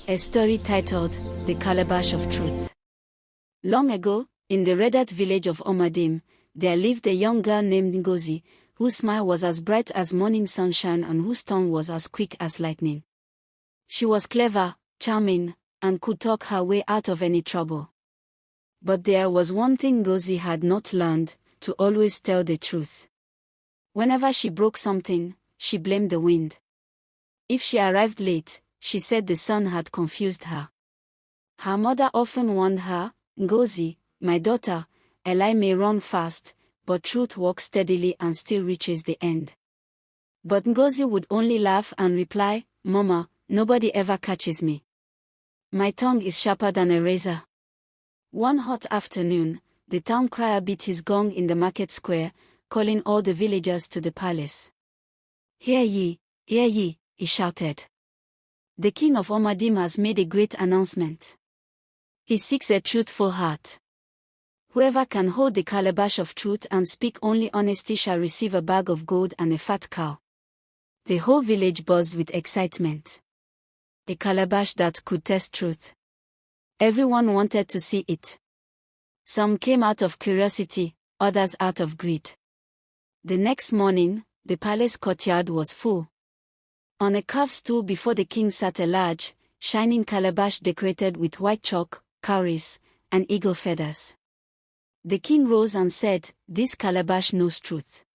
A story titled, The Calabash of Truth. Long ago, in the Redat village of Omadim, there lived a young girl named Ngozi, whose smile was as bright as morning sunshine and whose tongue was as quick as lightning. She was clever, charming, and could talk her way out of any trouble. But there was one thing Ngozi had not learned, to always tell the truth. Whenever she broke something, she blamed the wind. If she arrived late, she said the sun had confused her. Her mother often warned her, "Ngozi, my daughter, a lie may run fast, but truth walks steadily and still reaches the end." But Ngozi would only laugh and reply, "Mama, nobody ever catches me. My tongue is sharper than a razor." One hot afternoon, the town crier beat his gong in the market square, calling all the villagers to the palace. Hear ye, he shouted. The king of Omadim has made a great announcement. He seeks a truthful heart. Whoever can hold the calabash of truth and speak only honesty shall receive a bag of gold and a fat cow. The whole village buzzed with excitement. A calabash that could test truth. Everyone wanted to see it. Some came out of curiosity, others out of greed. The next morning, the palace courtyard was full. On a carved stool before the king sat a large, shining calabash decorated with white chalk, cowries, and eagle feathers. The king rose and said, "This calabash knows truth.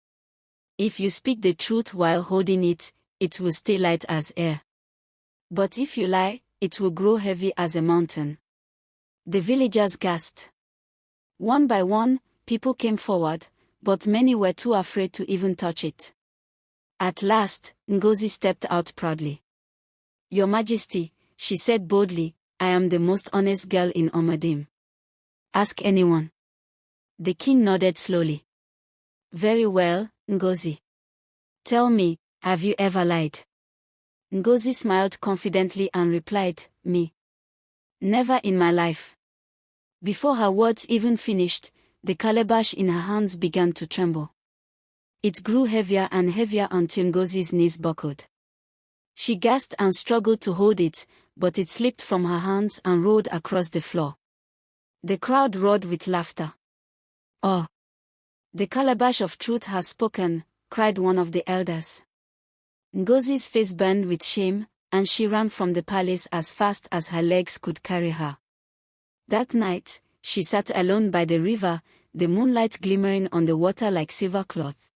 If you speak the truth while holding it, it will stay light as air. But if you lie, it will grow heavy as a mountain." The villagers gasped. One by one, people came forward, but many were too afraid to even touch it. At last, Ngozi stepped out proudly. "Your Majesty," she said boldly, "I am the most honest girl in Omadim. Ask anyone." The king nodded slowly. "Very well, Ngozi. Tell me, have you ever lied?" Ngozi smiled confidently and replied, "Me? Never in my life." Before her words even finished, the calabash in her hands began to tremble. It grew heavier and heavier until Ngozi's knees buckled. She gasped and struggled to hold it, but it slipped from her hands and rolled across the floor. The crowd roared with laughter. "Oh! The calabash of truth has spoken," cried one of the elders. Ngozi's face burned with shame, and she ran from the palace as fast as her legs could carry her. That night, she sat alone by the river, the moonlight glimmering on the water like silver cloth.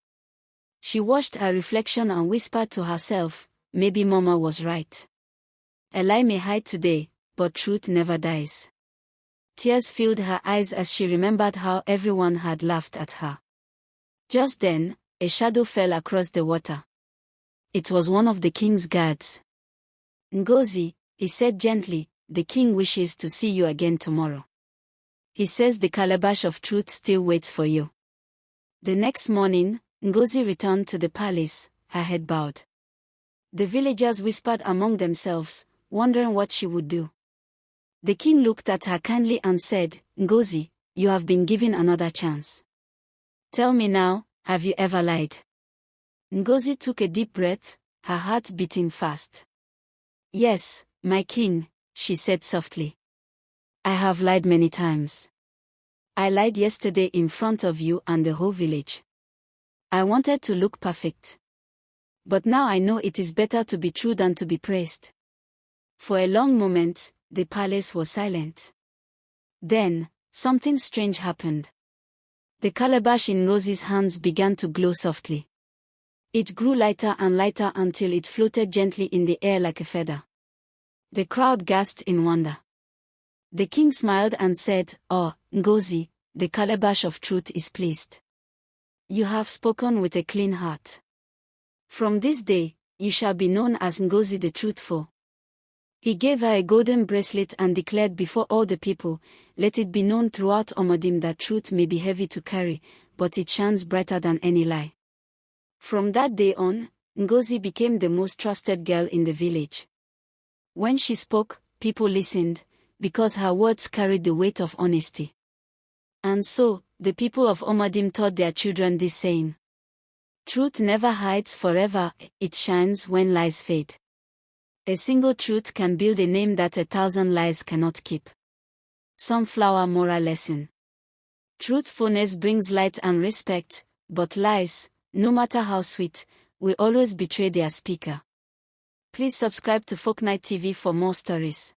She watched her reflection and whispered to herself, "Maybe Mama was right. A lie may hide today, but truth never dies." Tears filled her eyes as she remembered how everyone had laughed at her. Just then, a shadow fell across the water. It was one of the king's guards. "Ngozi," he said gently, "the king wishes to see you again tomorrow. He says the calabash of truth still waits for you." The next morning, Ngozi returned to the palace, her head bowed. The villagers whispered among themselves, wondering what she would do. The king looked at her kindly and said, "Ngozi, you have been given another chance. Tell me now, have you ever lied?" Ngozi took a deep breath, her heart beating fast. "Yes, my king," she said softly. "I have lied many times. I lied yesterday in front of you and the whole village. I wanted to look perfect. But now I know it is better to be true than to be praised." For a long moment, the palace was silent. Then, something strange happened. The calabash in Ngozi's hands began to glow softly. It grew lighter and lighter until it floated gently in the air like a feather. The crowd gasped in wonder. The king smiled and said, "Oh, Ngozi, the calabash of truth is pleased. You have spoken with a clean heart. From this day, you shall be known as Ngozi the Truthful." He gave her a golden bracelet and declared before all the people, "Let it be known throughout Omadim that truth may be heavy to carry, but it shines brighter than any lie." From that day on, Ngozi became the most trusted girl in the village. When she spoke, people listened, because her words carried the weight of honesty. And so, the people of Omadim taught their children this saying: "Truth never hides forever, it shines when lies fade." A single truth can build a name that 1,000 lies cannot keep. Sunflower moral lesson. Truthfulness brings light and respect, but lies, no matter how sweet, will always betray their speaker. Please subscribe to Folk Night TV for more stories.